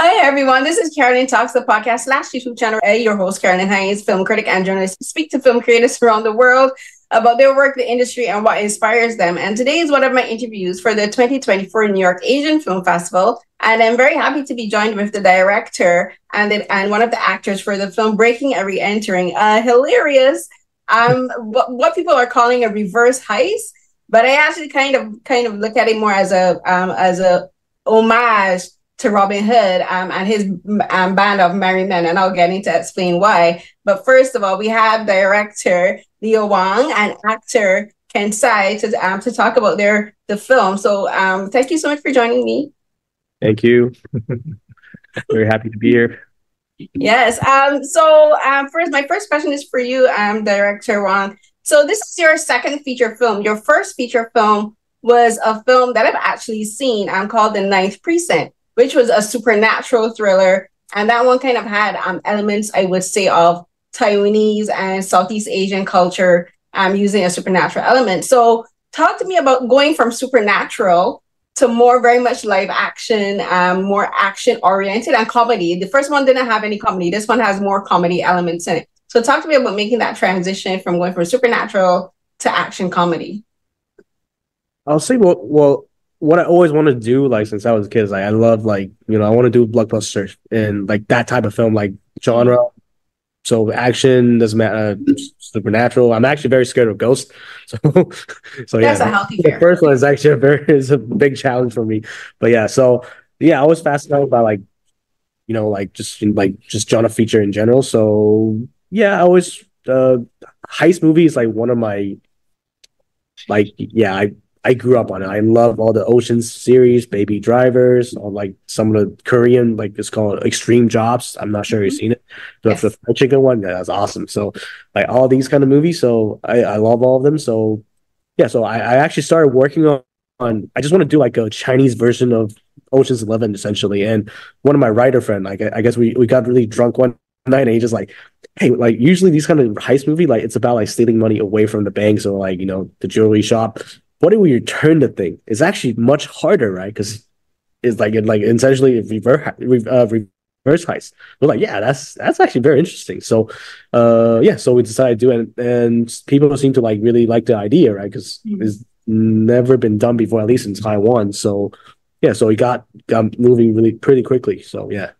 Hi everyone, this is Carolyn Talks, the podcast slash YouTube channel. Your host, Carolyn Hayes, film critic and journalist. Speak to film creators around the world about their work, the industry, and what inspires them. And today is one of my interviews for the 2024 New York Asian Film Festival. And I'm very happy to be joined with the director and one of the actors for the film Breaking and Re-Entering, hilarious, what people are calling a reverse heist. But I actually kind of look at it more as a homage to Robin Hood and his band of merry men, and I'll get into explain why. But first of all, we have director Leo Wang and actor Kent Tsai to talk about the film. So thank you so much for joining me. Thank you. Very happy to be here. Yes. First, my first question is for you, Director Wang. So this is your second feature film. Your first feature film was a film that I've actually seen called The Ninth Precinct, which was a supernatural thriller. And that one kind of had elements, I would say, of Taiwanese and Southeast Asian culture using a supernatural element. So talk to me about going from supernatural to more very much live action, more action oriented and comedy. The first one didn't have any comedy. This one has more comedy elements in it. So talk to me about making that transition from going from supernatural to action comedy. I'll say, well, what I always wanted to do, like, since I was a kid, is I love, like, I want to do blockbusters and like that type of film, like genre. So action doesn't matter, supernatural. I'm actually very scared of ghosts. So That's a healthy fear. The first one is actually is a big challenge for me. But yeah, I was fascinated by just genre feature in general. So yeah, I always heist movies like one of my I grew up on it. I love all the Ocean's series, Baby Drivers, or like some of the Korean, like it's called Extreme Jobs. I'm not sure you've seen it. The fried chicken one, that's awesome. So like all these kind of movies. So I love all of them. So yeah, so I actually started working on I just want to do like a Chinese version of Ocean's 11 essentially. And one of my writer friend, like I guess we got really drunk one night and he just like, hey, like usually these kind of heist movie, like it's about like stealing money away from the banks or like, the jewelry shop. What if we return the thing? It's actually much harder, right? Because it's like essentially a reverse heist. We're like, yeah, that's actually very interesting. So, so we decided to do it, and people seem to like really like the idea, right? Because it's never been done before, at least in Taiwan. So, yeah, so we got moving really pretty quickly. So, yeah.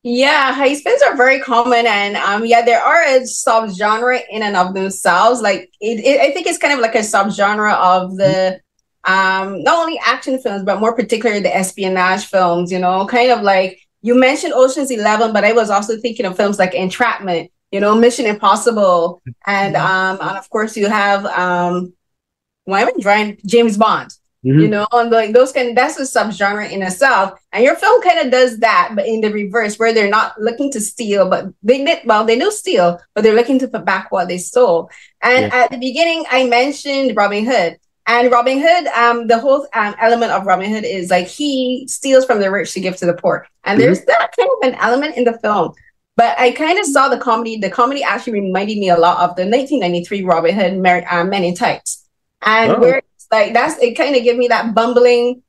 Yeah, heist films are very common, and there are a subgenre in and of themselves. Like I think it's kind of like a subgenre of the not only action films, but more particularly the espionage films. Kind of like you mentioned Ocean's 11, but I was also thinking of films like Entrapment, Mission Impossible, and of course you have why am I drawing James Bond. And like those that's a subgenre in itself. And your film kind of does that, but in the reverse, where they're not looking to steal, but they do steal, but they're looking to put back what they stole. And at the beginning, I mentioned Robin Hood. And Robin Hood, the whole element of Robin Hood is like he steals from the rich to give to the poor. And there's that kind of an element in the film. But I kind of saw the comedy. The comedy actually reminded me a lot of the 1993 Robin Hood Men in Tights. And where like it kind of give me that bumbling,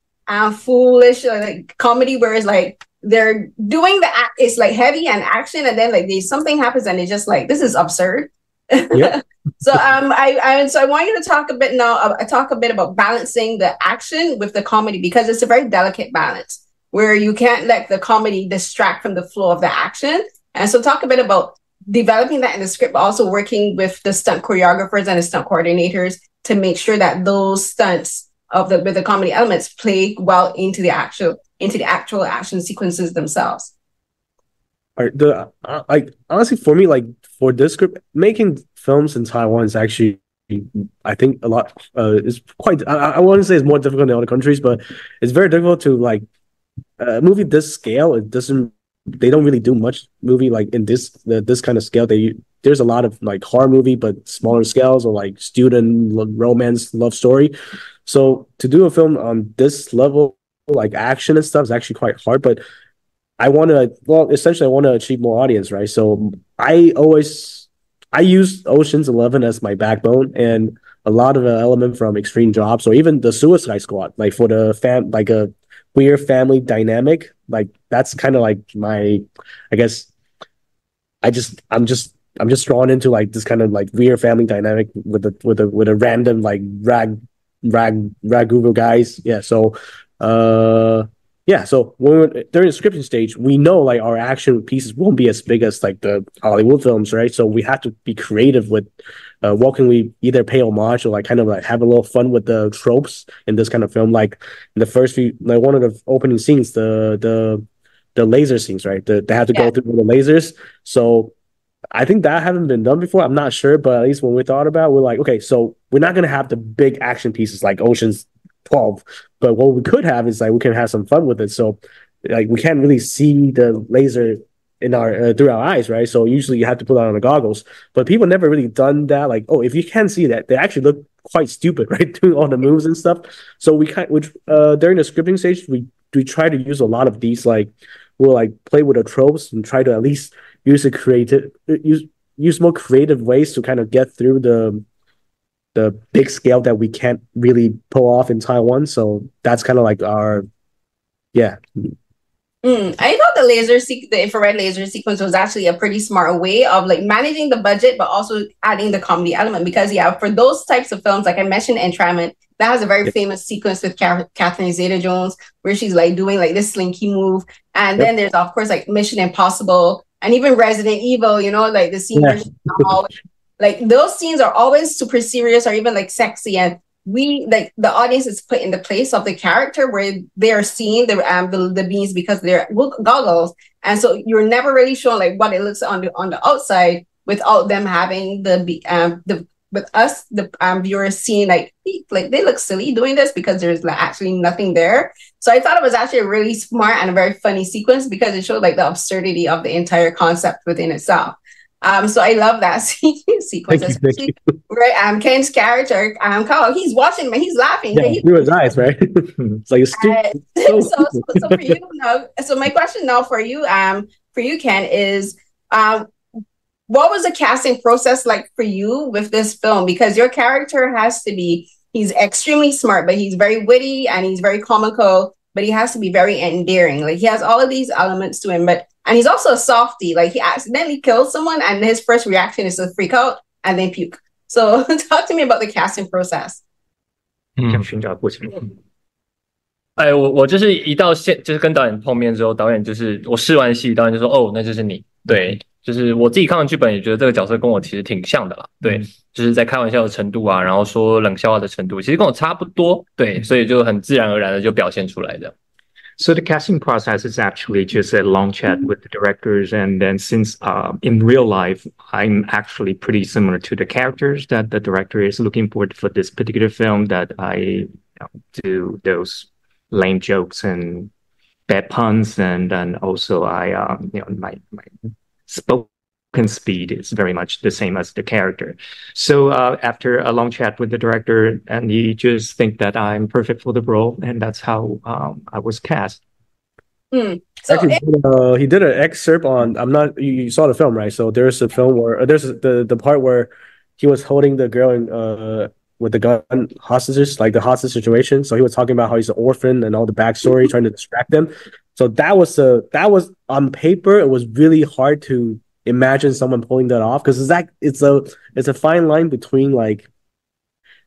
foolish like comedy where it's like they're doing the act. It's like heavy and action, and then like something happens, and it's just like this is absurd. Yep. So I want you to talk a bit now. Talk a bit about balancing the action with the comedy because it's a very delicate balance where you can't let the comedy distract from the flow of the action. And so talk a bit about developing that in the script, but also working with the stunt choreographers and the stunt coordinators to make sure that those stunts with the comedy elements play well into the actual action sequences themselves. All right, honestly, for me, like for this script, making films in Taiwan is actually, I think, a lot. Is quite. I want to say it's more difficult in other countries, but it's very difficult to like a movie this scale. It doesn't. They don't really do much movie like in this kind of scale. There's a lot of like horror movie, but smaller scales or like student romance love story. So to do a film on this level, like action and stuff, is actually quite hard. But I want to achieve more audience, right? So I use Ocean's 11 as my backbone, and a lot of the element from Extreme Jobs or even the Suicide Squad, like for the weird family dynamic. Like that's kind of like my, I guess I'm just drawn into like this kind of like weird family dynamic with a random like rag guys. Yeah. So yeah, so when we're during the scripting stage, we know like our action pieces won't be as big as like the Hollywood films, right? So we have to be creative with what can we either pay homage or like kind of like have a little fun with the tropes in this kind of film. Like in the first few, like one of the opening scenes, the laser scenes, right? They have to go through the lasers. So I think that hasn't been done before. I'm not sure, but at least when we thought about it, we're like, okay, so we're not gonna have the big action pieces like Ocean's 12, but what we could have is like we can have some fun with it. So like we can't really see the laser in our through our eyes, right? So usually you have to put on the goggles, but people never really done that. Like, oh, if you can see that, they actually look quite stupid, right? Doing all the moves and stuff. So we during the scripting stage, we try to use a lot of these like we'll like play with the tropes and try to at least use more creative ways to kind of get through the big scale that we can't really pull off in Taiwan. So that's kind of like our yeah. I thought the infrared laser sequence was actually a pretty smart way of like managing the budget, but also adding the comedy element. Because for those types of films, like I mentioned, Entrapment, that has a very famous sequence with Catherine Zeta-Jones where she's like doing like this slinky move, and then there's of course like Mission Impossible and even Resident Evil. You know, like the scene where she's always, like those scenes are always super serious or even like sexy, and we like the audience is put in the place of the character where they are seeing the beings because they're goggles, and so you're never really shown like what it looks on the outside without them having the with us the viewers seeing like they look silly doing this because there's like actually nothing there. So I thought it was actually a really smart and a very funny sequence because it showed like the absurdity of the entire concept within itself. So I love that sequence, especially where Ken's character, Carl, he's watching me, he's laughing. Yeah, through his eyes, right? It's like so for you now. So my question now for you, Ken, is what was the casting process like for you with this film? Because your character he's extremely smart, but he's very witty and he's very comical, but he has to be very endearing. Like he has all of these elements to him, and he's also a softie. Like he accidentally killed someone and his first reaction is to freak out and then puke. So talk to me about the casting process. 哎，我就是一到就是跟导演碰面之后，导演就是我试完戏，导演就说哦，那就是你。对，就是我自己看完剧本也觉得这个角色跟我其实挺像的啦。对，就是在开玩笑的程度啊，然后说冷笑话的程度，其实跟我差不多。对，所以就很自然而然的就表现出来的。So the casting process is actually just a long chat with the directors, and then since in real life I'm actually pretty similar to the characters that the director is looking for this particular film, that I do those lame jokes and bad puns, and then also I my spoken speed is very much the same as the character. So after a long chat with the director, and he just think that I'm perfect for the role, and that's how I was cast. So actually, he did an excerpt on. You saw the film, right? So there's a film where there's the part where he was holding the girl in with the gun hostages, like the hostage situation. So he was talking about how he's an orphan and all the backstory, trying to distract them. So that was on paper, it was really hard to imagine someone pulling that off, because it's a fine line between like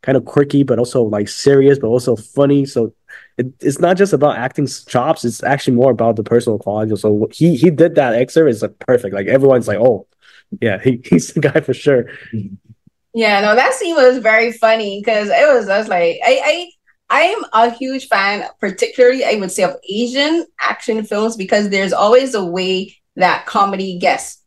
kind of quirky but also like serious but also funny. So it's not just about acting chops, it's actually more about the personal quality. So he did that excerpt, it's like perfect. Like everyone's like, oh yeah, he's the guy for sure. Yeah, no, that scene was very funny because it was just like I am a huge fan, particularly I would say, of Asian action films, because there's always a way that comedy gets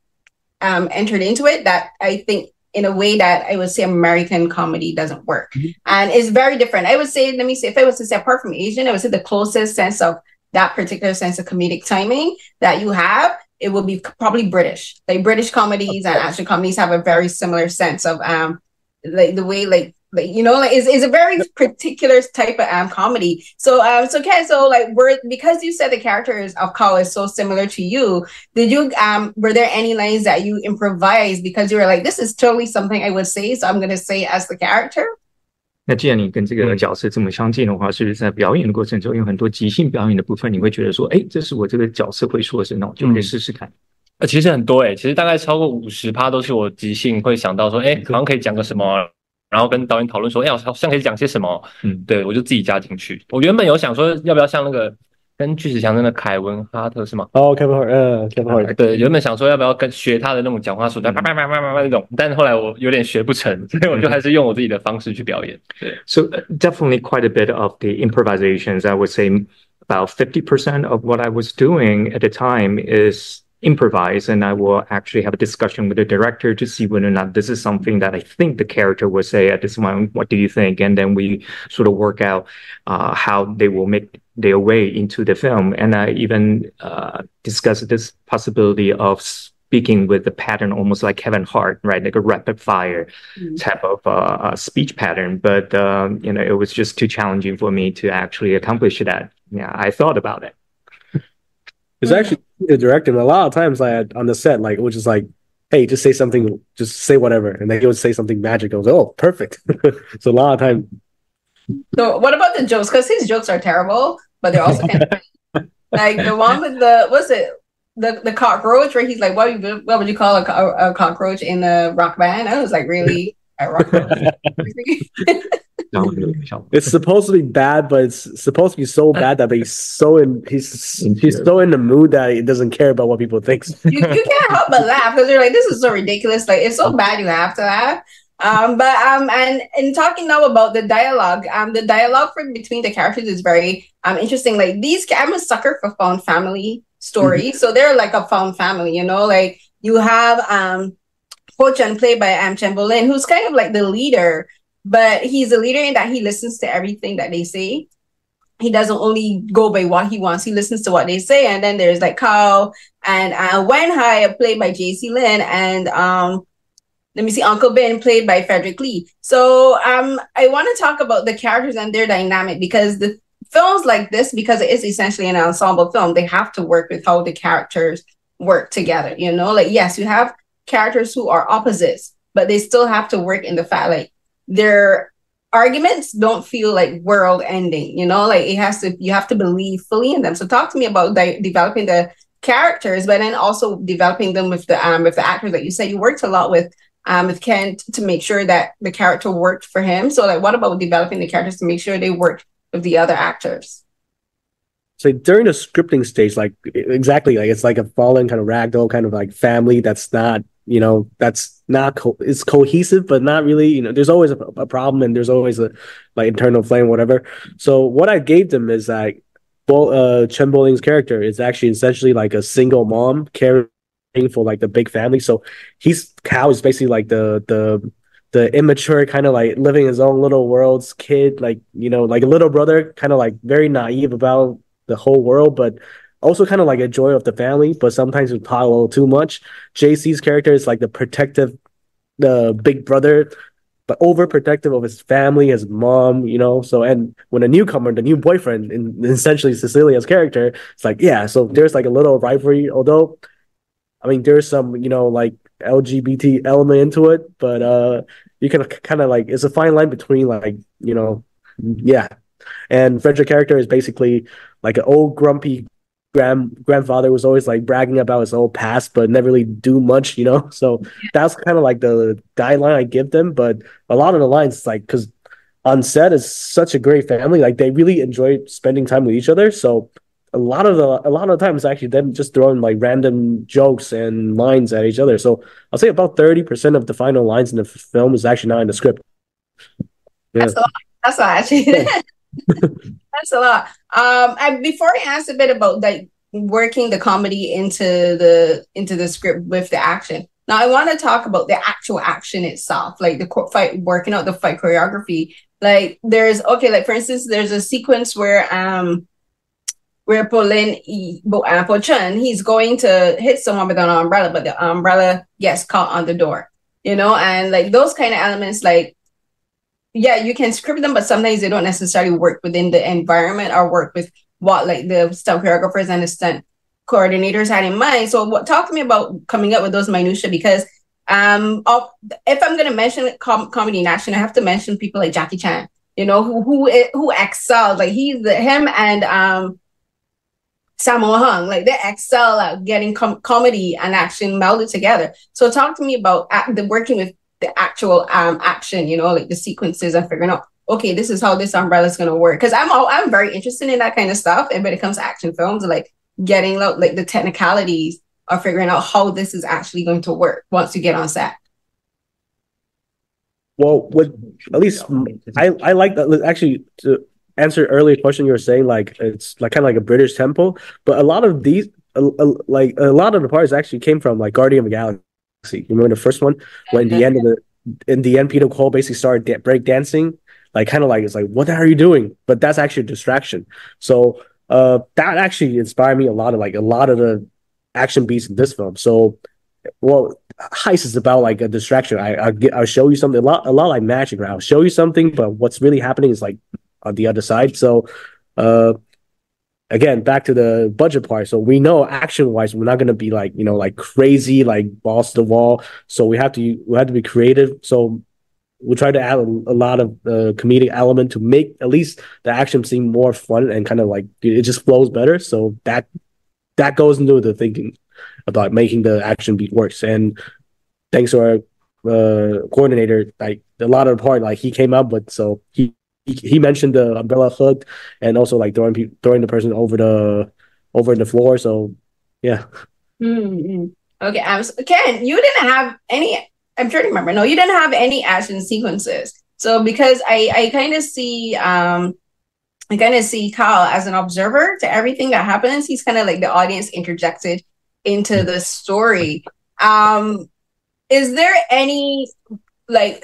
entered into it that I think in a way that I would say American comedy doesn't work. And it's very different. I would say, let me say, if I was to say apart from Asian, I would say the closest sense of that particular sense of comedic timing that you have, it will be probably British. Like British comedies and action comedies have a very similar sense of like the way like is a very particular type of comedy. So because you said the characters of Carl is so similar to you, did you were there any lines that you improvised because you were like, this is totally something I would say, so I'm gonna say as the character? 那既然你跟这个角色这么相近的话，是不是在表演的过程中有很多即兴表演的部分，你会觉得说，哎，这是我这个角色会说的事，那我就可以试试看。其实很多其实大概超过50%都是我即兴会想到说，好像可以讲个什么，然后跟导演讨论说，好像可以讲些什么，对，我就自己加进去。我原本有想说，要不要像那个跟巨石强森的凯文哈特是吗？Kevin Hart，对，原本想说要不要学他的那种讲话速度，叭叭叭叭叭那种，但后来我有点学不成，所以我就还是用我自己的方式去表演。对 So definitely quite a bit of the improvisations. I would say about 50% of what I was doing at the time is improvise, and I will actually have a discussion with the director to see whether or not this is something that I think the character will say at this moment. What do you think? And then we sort of work out how they will make their way into the film. And I even discussed this possibility of speaking with the pattern almost like Kevin Hart, right? Like a rapid fire type of speech pattern. But, it was just too challenging for me to actually accomplish that. Yeah, I thought about it. It's actually the director. A lot of times, like on the set, like which is like, hey, just say something, just say whatever, and then he would say something magical. I was like, oh, perfect. So a lot of times. So what about the jokes? Because his jokes are terrible, but they're also kind of like the one with the cockroach where he's like, what would you call a cockroach in a rock band? I was like, really? A rock band? It's supposed to be bad, but it's supposed to be so bad that he's so in the mood that he doesn't care about what people think. You can't help but laugh because you're like, this is so ridiculous. Like it's so bad you have to laugh. And in talking now about the dialogue between the characters is very interesting. Like I'm a sucker for found family stories, so they're like a found family. Like you have Chen played by Chen Bolin, who's kind of like the leader. But he's a leader in that he listens to everything that they say. He doesn't only go by what he wants. He listens to what they say. And then there's like Kao and Wen Hai, played by JC Lin, and Uncle Ben, played by Frederick Lee. So I want to talk about the characters and their dynamic, because the films like this, because it is essentially an ensemble film, they have to work with how the characters work together. Like, yes, you have characters who are opposites, but they still have to work in the fact, like, their arguments don't feel like world ending, like you have to believe fully in them. So talk to me about developing the characters, but then also developing them with the actors. Like you said, you worked a lot with Kent to make sure that the character worked for him. So like, what about developing the characters to make sure they worked with the other actors? So during the scripting stage, like exactly, like it's like a fallen kind of ragdoll kind of like family that's not, it's cohesive, but not really, there's always a problem, and there's always a like internal flame, whatever. So what I gave them is that Chen Bolin's character is actually essentially like a single mom caring for like the big family. So Kao is basically like the immature kind of like living his own little world's kid, like, like a little brother, kind of like very naive about the whole world, but also kind of like a joy of the family, but sometimes we talk a little too much. JC's character is like the big brother, but overprotective of his family, his mom, So, and when the new boyfriend, and essentially Cecilia's character, it's like, yeah, so there's like a little rivalry, although, I mean, there's some, like LGBT element into it, but you can kind of like, it's a fine line between like, yeah. And Frederick's character is basically like an old grumpy grandfather was always like bragging about his old past, but never really do much, So that's kind of like the guideline I give them. But a lot of the lines, it's like, because on set is such a great family, like they really enjoy spending time with each other. So a lot of the time it's actually them just throwing like random jokes and lines at each other. So I'll say about 30% of the final lines in the film is actually not in the script. Yeah. That's a lot, actually. Yeah. That's a lot. Before I ask a bit about like working the comedy into the script with the action, now I want to talk about the actual action itself, like the fight, working out the fight choreography. Like like for instance, there's a sequence where Po Chen, he's going to hit someone with an umbrella, but the umbrella gets caught on the door, and like those kind of elements, like, yeah, you can script them, but sometimes they don't necessarily work within the environment or work with what like the stunt choreographers and the stunt coordinators had in mind. So talk to me about coming up with those minutiae, because if I'm going to mention comedy in action, I have to mention people like Jackie Chan. who excels. Like him and Sammo Hung, like they excel at getting comedy and action melded together. So talk to me about the working with the actual action, like the sequences and figuring out, okay, this is how this umbrella is going to work. Because I'm very interested in that kind of stuff. And when it comes to action films, like getting like the technicalities of figuring out how this is actually going to work once you get on set. Well, at least I like that. Actually, to answer earlier question, you were saying like it's like kind of like a British tempo, but a lot of these, like a lot of the parts actually came from like Guardian of the Galaxy. You remember the first one when in the end Peter Cole basically started break dancing, like kind of like it's like what the hell are you doing? But that's actually a distraction. So that actually inspired me a lot of the action beats in this film. So well, heist is about like a distraction. I'll show you something a lot like magic. Right? I'll show you something, but what's really happening is like on the other side. So again, back to the budget part. So we know action wise, we're not going to be like like crazy, like balls to the wall. So we have to be creative. So we try to add a lot of comedic element to make at least the action seem more fun and kind of like it just flows better. So that goes into the thinking about making the action beat works. And thanks to our coordinator, like a lot of the part, like he came up with. So he mentioned the umbrella hook and also like throwing the person over the floor. So yeah. Mm-hmm. Okay, Ken, you didn't have any. I'm trying to remember. No, you didn't have any action sequences. So because I kind of see Kyle as an observer to everything that happens. He's kind of like the audience interjected into the story. Is there anything that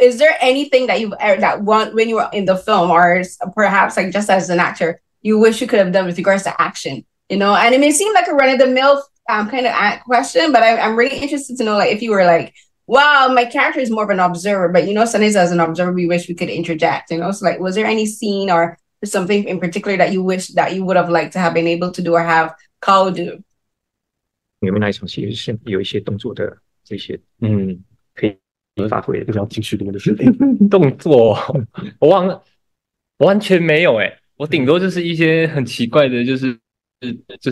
when you were in the film, or perhaps like just as an actor, you wish you could have done with regards to action? And it may seem like a run-of-the-mill kind of question, but I'm really interested to know like if you were like, wow, my character is more of an observer, but sometimes as an observer, we wish we could interject. So like, was there any scene or something in particular that you wish that you would have liked to have been able to do or have Carl do? 你们那一场戏有一些动作的这些，可以发挥的，比较进去里面的设动作，我完全没有我顶多就是一些很奇怪的，就是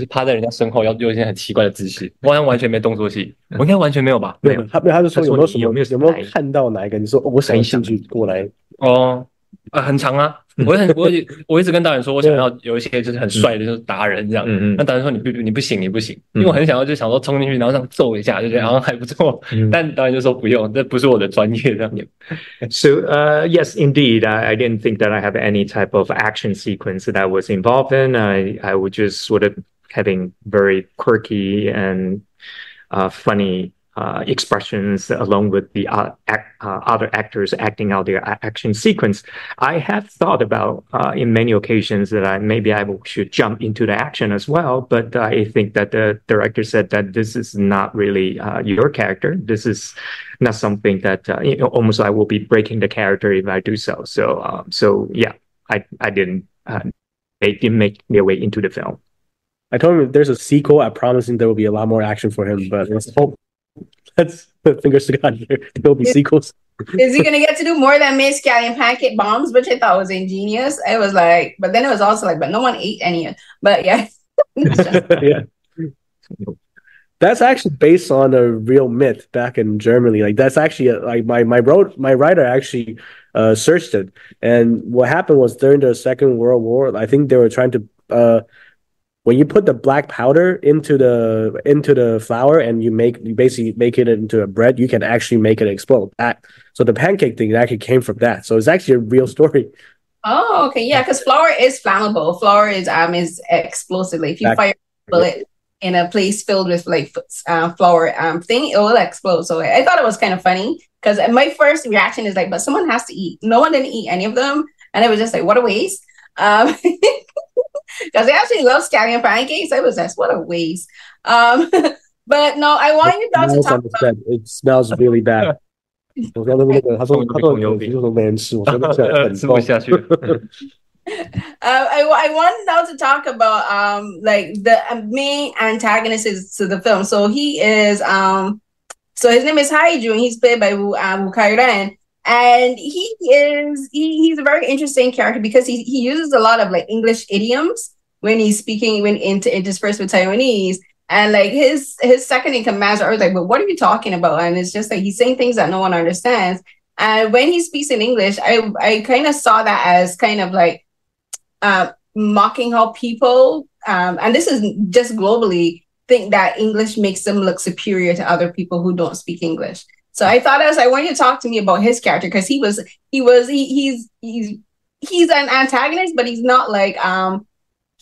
趴在人家身后要有一些很奇怪的姿势，我好像完全没动作戏，我应该完全没有吧？没有，他就说有没有看到哪一个？你说我想兴趣过来很长啊。我一直跟导演说，我想要有一些就是很帅的，就是达人这样。那导演说你不行，因为我很想要就想说冲进去，然后这样揍一下，就觉得好像还不错。但导演就说不用，这不是我的专业这样。So yes, indeed, I didn't think that I have any type of action sequence that I was involved in. I was just sort of having very quirky and funny expressions along with the other actors acting out their action sequence. I have thought about in many occasions that I should jump into the action as well, but I think that the director said that this is not really your character. This is not something that almost I will be breaking the character if I do so. So yeah, I didn't. They didn't make their way into the film. I told him if there's a sequel, I promise him there will be a lot more action for him, but let's hope. Let's put fingers to God there will be sequels. Is he gonna get to do more than make scallion pancake bombs, which I thought was ingenious? It was like, but then it was also like, but no one ate any. But yeah, yeah. That's actually based on a real myth back in Germany. Like that's actually like my writer actually searched it, and what happened was during the Second World War, I think they were trying to. When you put the black powder into the flour and you basically make it into a bread, you can actually make it explode. So the pancake thing actually came from that. So it's actually a real story. Oh, okay, yeah, because flour is flammable. Flour is explosive. Like if you fire a bullet in a place filled with like flour thing, it will explode. So I thought it was kind of funny because my first reaction is like, but someone has to eat. No one didn't eat any of them, and it was just like, what a waste. Because I actually love scallion pancakes. I was just, what a waste. But no, I want you guys to talk about... It smells really bad. I want now to talk about like the main antagonist to the film. So he is so his name is Haiju and he's played by Kang-ren. And he's a very interesting character because he uses a lot of like English idioms when he's speaking when interspersed with Taiwanese. And like his second in command are always like, but what are you talking about? And it's just like he's saying things that no one understands. And when he speaks in English, I kind of saw that as kind of like mocking how people, and this is just globally, think that English makes them look superior to other people who don't speak English. So I thought I want you to talk to me about his character because he's an antagonist, but he's not like yeah,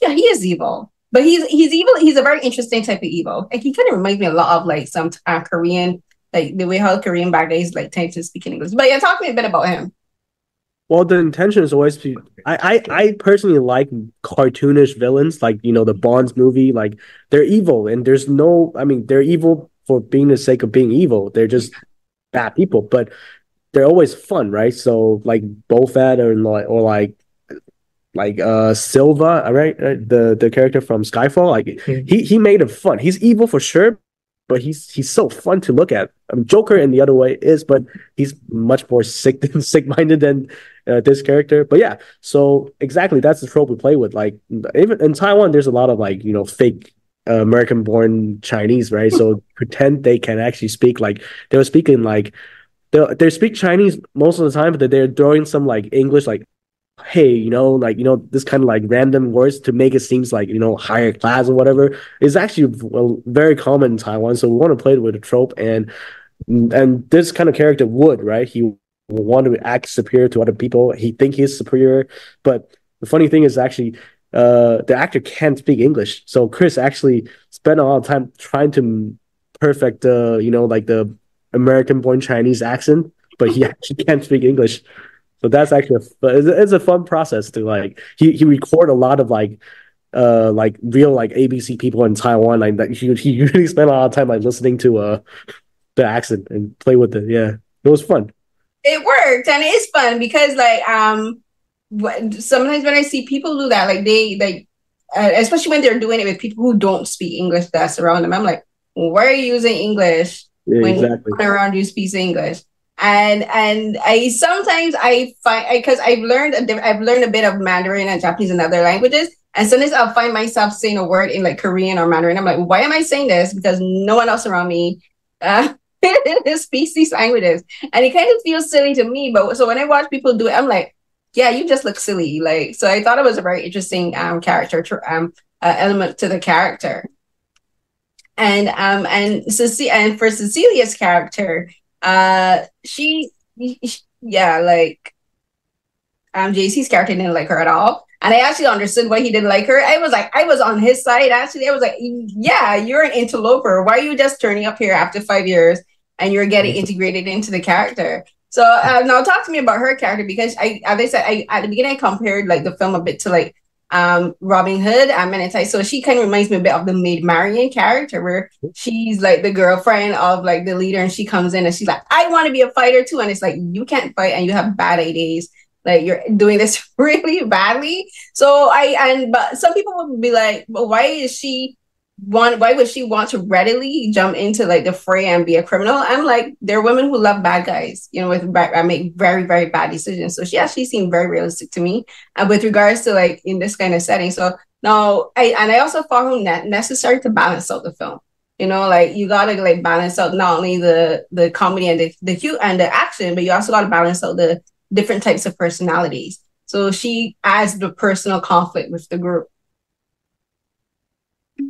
he is evil. But he's evil. He's a very interesting type of evil. Like he kind of reminds me a lot of like some Korean, like the way how Korean bad guys like tend to speak in English. But yeah, talk to me a bit about him. Well, the intention is always to. I personally like cartoonish villains, like the Bonds movie. Like they're evil, and there's no. I mean, they're evil for being the sake of being evil. They're just bad people, but they're always fun, right? So like Bofat or Silva, right? The character from Skyfall, like he made it fun. He's evil for sure, but he's so fun to look at. Joker in the other way is, but he's much more sick-minded than this character. But yeah, so exactly that's the trope we play with. Like even in Taiwan, there's a lot of like fake American-born Chinese, right? So pretend they can actually speak like they were speaking like they speak Chinese most of the time, but they're throwing some like English like hey, this kind of like random words to make it seems like, higher class or whatever is actually very common in Taiwan. So we want to play with a trope and this kind of character would, right? He will want to act superior to other people. He think he's superior. But the funny thing is actually the actor can't speak English. So Chris actually spent a lot of time trying to perfect, like the American-born Chinese accent, but he actually can't speak English. So that's actually it's a fun process to like he record a lot of like real like ABC people in Taiwan like that he really spent a lot of time like listening to the accent and play with it. Yeah, it was fun. It worked and it's fun because like sometimes when I see people do that like they like especially when they're doing it with people who don't speak English that's around them, I'm like, why are you using English when exactly. Around you speaks English? And I sometimes I find because I've learned a bit of Mandarin and Japanese and other languages, and sometimes I'll find myself saying a word in like Korean or Mandarin. I'm like, why am I saying this? Because no one else around me speaks these languages, and it kind of feels silly to me. But so when I watch people do it, I'm like, yeah, you just look silly. Like so, I thought it was a very interesting character element to the character, and for Cecilia's character. JC's character didn't like her at all, and I actually understood why he didn't like her. I was on his side actually. I was like, yeah, you're an interloper. Why are you just turning up here after 5 years and you're getting integrated into the character? So now talk to me about her character because as I said, at the beginning I compared like the film a bit to like Robin Hood and Men in Tights. So she kind of reminds me a bit of the Maid Marian character where she's like the girlfriend of like the leader and she comes in and she's like, I want to be a fighter too. And it's like, you can't fight and you have bad ideas. Like you're doing this really badly. So but some people would be like, well, why would she want to readily jump into like the fray and be a criminal? I'm like, there are women who love bad guys, make very, very bad decisions. So she actually seemed very realistic to me with regards to like in this kind of setting. So now I also found necessary to balance out the film. Like you gotta like balance out not only the comedy and the cute and the action, but you also gotta balance out the different types of personalities. So she adds the personal conflict with the group.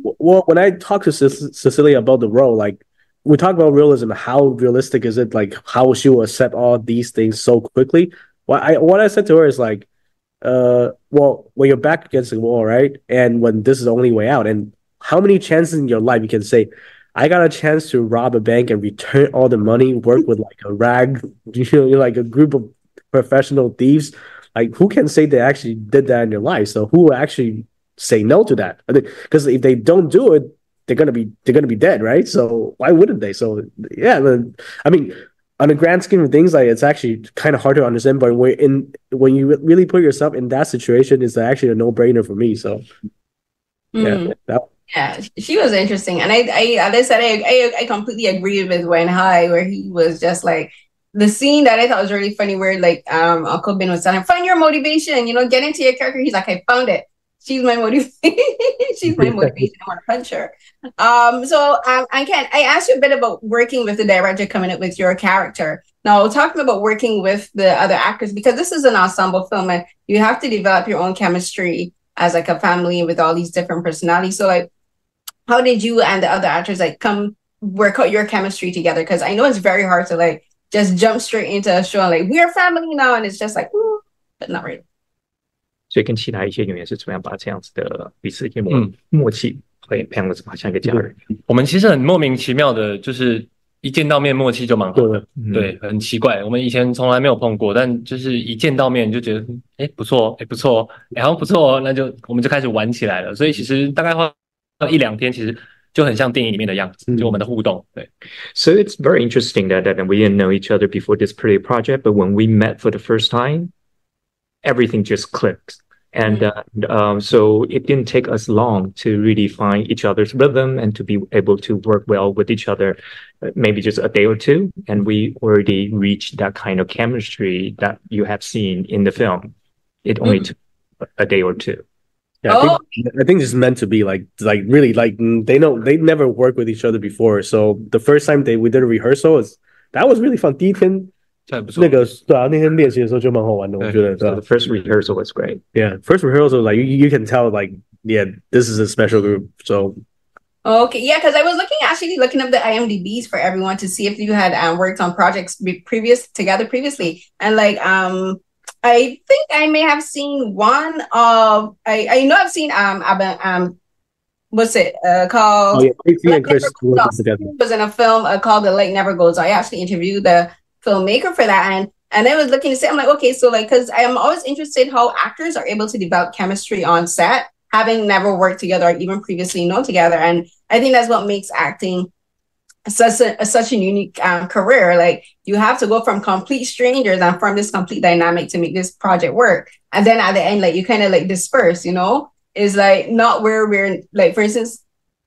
Well, when I talk to Cecilia about the role, like we talk about realism, how realistic is it? Like how she will accept all these things so quickly? What I said to her is like, well, when you're back against the wall, right, and when this is the only way out, and how many chances in your life you can say, I got a chance to rob a bank and return all the money, work with like a rag, like a group of professional thieves. Like who can say they actually did that in their life? So who will actually say no to that? Because if they don't do it, they're gonna be dead, right? So why wouldn't they? So yeah, I mean, on the grand scheme of things, like it's actually kind of hard to understand. But when you really put yourself in that situation, it's actually a no-brainer for me. So yeah, she was interesting, and I as I said, I completely agree with Wen Hai, where he was just like the scene that I thought was really funny where like Uncle Ben was telling him, find your motivation, get into your character. He's like, I found it. She's my motivation. She's my motivation. I want to punch her. I asked you a bit about working with the director, coming up with your character. Now, talking about working with the other actors, because this is an ensemble film and you have to develop your own chemistry as like a family with all these different personalities. So like, how did you and the other actors like come work out your chemistry together? Because I know it's very hard to like just jump straight into a show and like, we're family now. And it's just like, ooh, but not really. 所以跟其他一些演员是怎么样把这样子的彼此一默契培养的像一个家人。我们其实很莫名其妙的，就是一见到面默契就蛮好的，对，很奇怪，我们以前从来没有碰过，但就是一见到面就觉得，不错，不错，好像不错哦，那就我们就开始玩起来了。所以其实大概花1-2天，其实就很像电影里面的样子，就我们的互动。对。So it's very interesting that we didn't know each other before this pretty project, but when we met for the first time, everything just clicked. And so it didn't take us long to really find each other's rhythm and to be able to work well with each other, maybe just a day or two. And we already reached that kind of chemistry that you have seen in the film. It only took a day or two. Yeah, I think it's meant to be like really like they never worked with each other before. So the first time we did a rehearsal, that was really fun. 第一天那个对啊，那天练习的时候就蛮好玩的，我觉得。So the first rehearsal was great. Yeah, first rehearsal, like you can tell, like this is a special group. So. Okay, yeah, because I was looking up the IMDb's for everyone to see if you had worked on projects previously, and like I think I may have seen one of I know I've seen what's it called? Oh yeah, Casey and Chris was in a film called The Light Never Goes. I actually interviewed the filmmaker for that, and I was looking to say, I'm like, okay, so like, because I'm always interested how actors are able to develop chemistry on set, having never worked together or even previously known together, and I think that's what makes acting such a unique career. Like you have to go from complete strangers and from this complete dynamic to make this project work, and then at the end, like you kind of like disperse, is like not where we're like, for instance,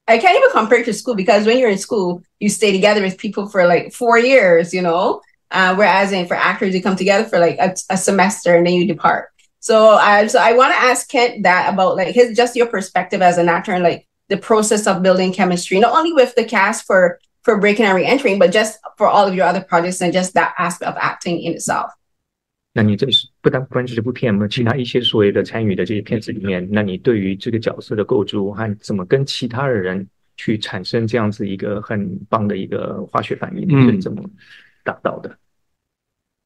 I can't even compare it to school, because when you're in school, you stay together with people for like 4 years, whereas for actors, you come together for like a semester and then you depart. So I want to ask Kent that about like just your perspective as an actor and like the process of building chemistry, not only with the cast for Breaking and Re-entering, but just for all of your other projects and just that aspect of acting in itself. 那你这是不单关注这部片吗？其他一些所谓的参与的这些片子里面，那你对于这个角色的构筑和怎么跟其他的人去产生这样子一个很棒的一个化学反应，你是怎么达到的？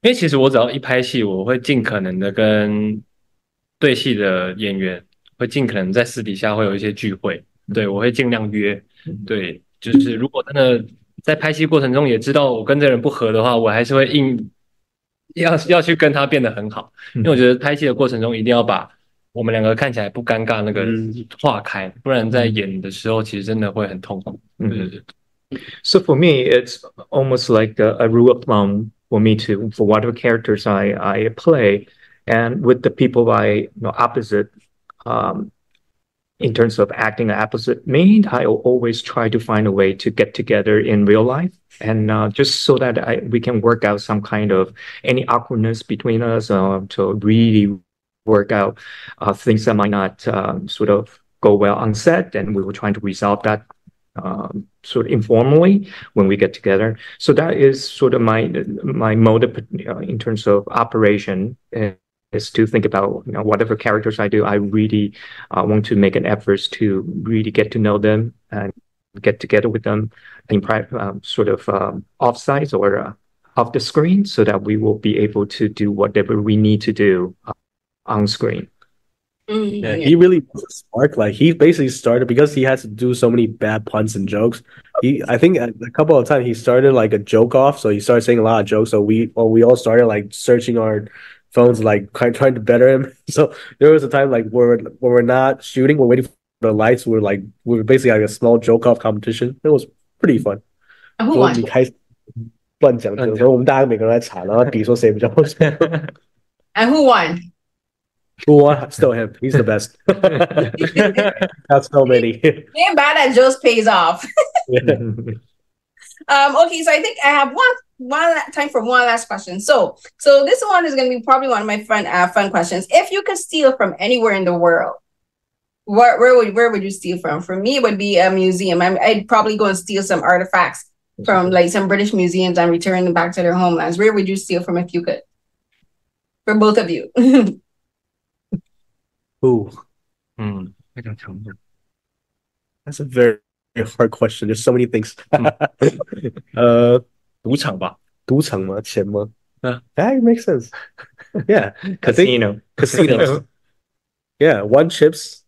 因为其实我只要一拍戏，我会尽可能的跟对戏的演员会尽可能在私底下会有一些聚会，对，我会尽量约，对，就是如果真的在拍戏过程中也知道我跟这人不合的话，我还是会要去跟他变得很好，因为我觉得拍戏的过程中一定要把我们两个看起来不尴尬那个化开，不然在演的时候其实真的会很痛苦。So for me, it's almost like a rule of thumb for me to, for whatever characters I play, and with the people I opposite, in terms of acting opposite me, I always try to find a way to get together in real life, and just so that we can work out some kind of any awkwardness between us, to really work out things that might not sort of go well on set, and we were trying to resolve that sort of informally when we get together. So that is sort of my motive in terms of operation, is to think about whatever characters I do, I really want to make an effort to really get to know them and get together with them in sort of off-site or off the screen, so that we will be able to do whatever we need to do on screen. Yeah, he really was a spark. Like he basically started because he had to do so many bad puns and jokes. I think a couple of times he started like a joke off, so he started saying a lot of jokes. So we all started like searching our phones, like trying to better him. So there was a time like where we're not shooting, we're waiting for the lights. We're basically like a small joke off competition. It was pretty fun. Who won? 你开始乱讲，然后我们大家每个人来查，然后比说谁比较好笑。And who won? Who won? Still him. He's the best. That's so many. Being bad at jokes pays off. Okay, so I think I have time for one last question. So this one is going to be probably one of my fun questions. If you could steal from anywhere in the world, where would you steal from? For me, it would be a museum. I'd probably go and steal some artifacts from like some British museums and return them back to their homelands. Where would you steal from if you could? For both of you. Ooh. That's a very hard question. There's so many things. 赌场吧。赌场吗？钱吗？ That makes sense. Yeah. Casino. Casinos. Yeah. One chips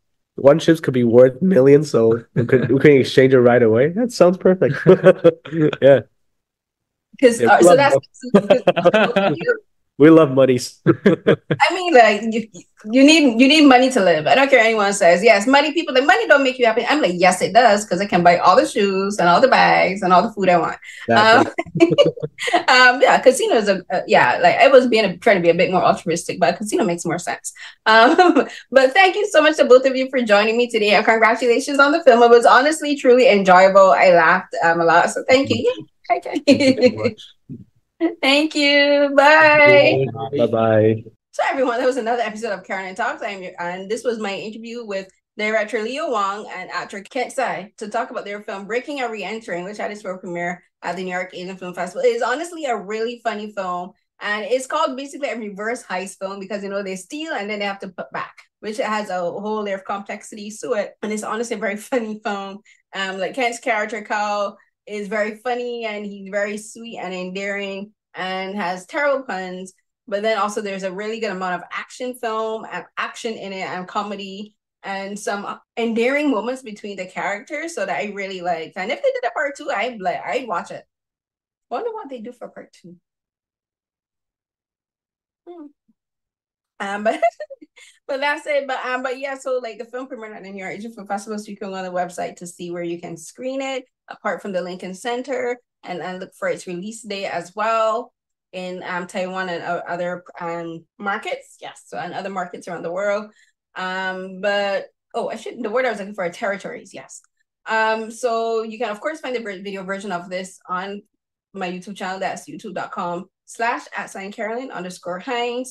could be worth millions, so we can exchange it right away. That sounds perfect. Yeah. Because we love monies. I mean, like you need money to live. I don't care what anyone says. Yes, money. People like money don't make you happy. I'm like, yes, it does, because I can buy all the shoes and all the bags and all the food I want. Yeah, casinos are like I was trying to be a bit more altruistic, but a casino makes more sense. But thank you so much to both of you for joining me today, and congratulations on the film. It was honestly truly enjoyable. I laughed a lot, so thank you. Yeah, okay. Thank you. Bye. Bye. So everyone, that was another episode of Carolyn Talks. And this was my interview with director Leo Wang and actor Kent Tsai to talk about their film Breaking and Re-Entering, which had its world premiere at the New York Asian Film Festival. It is honestly a really funny film, and it's called basically a reverse heist film because they steal and then they have to put back, which has a whole layer of complexity to it. And it's honestly a very funny film. Like Kent's character Carl is very funny, and he's very sweet and endearing and has terrible puns. But then also there's a really good amount of action in it and comedy and some endearing moments between the characters, so that I really liked. And if they did a part 2, I'd watch it. Wonder what they do for part 2. But that's it. But yeah, so like the film premiered at the New York Asian Film Festival, so you can go on the website to see where you can screen it, apart from the Lincoln Center, and look for its release date as well in Taiwan and other markets. Yes, so and other markets around the world. The word I was looking for are territories. Yes. So you can of course find the video version of this on my YouTube channel. That's youtube.com/@Carolyn_Hines.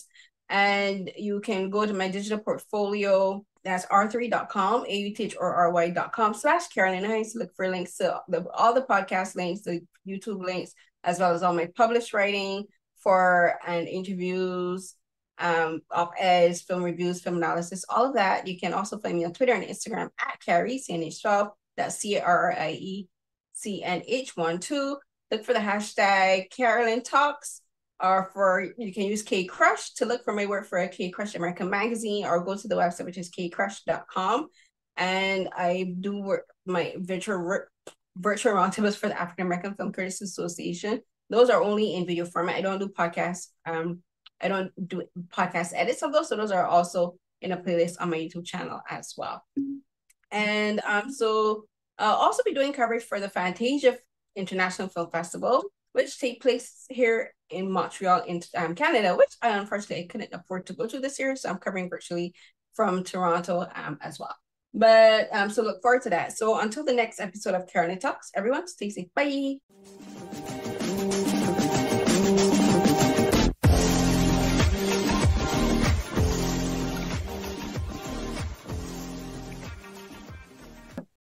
And you can go to my digital portfolio. That's r3.com, authorry.com/Carolyn Hines. Look for links to all the podcast links, the YouTube links, as well as all my published writing and interviews, op-eds, film reviews, film analysis, all of that. You can also find me on Twitter and Instagram @Carrie, CNH12. That's CARIECNH12. Look for the hashtag Carolyn Talks. You can use K-Crush to look for my work for a K-Crush American magazine, or go to the website, which is kcrush.com. And I do work my virtual roundtables for the African American Film Critics Association. Those are only in video format. I don't do podcasts. I don't do podcast edits of those. So those are also in a playlist on my YouTube channel as well. And so I'll also be doing coverage for the Fantasia International Film Festival, which take place here in Montreal, in Canada, which I unfortunately couldn't afford to go to this year. So I'm covering virtually from Toronto as well. But so look forward to that. So until the next episode of Carolyn Talks, everyone stay safe. Bye.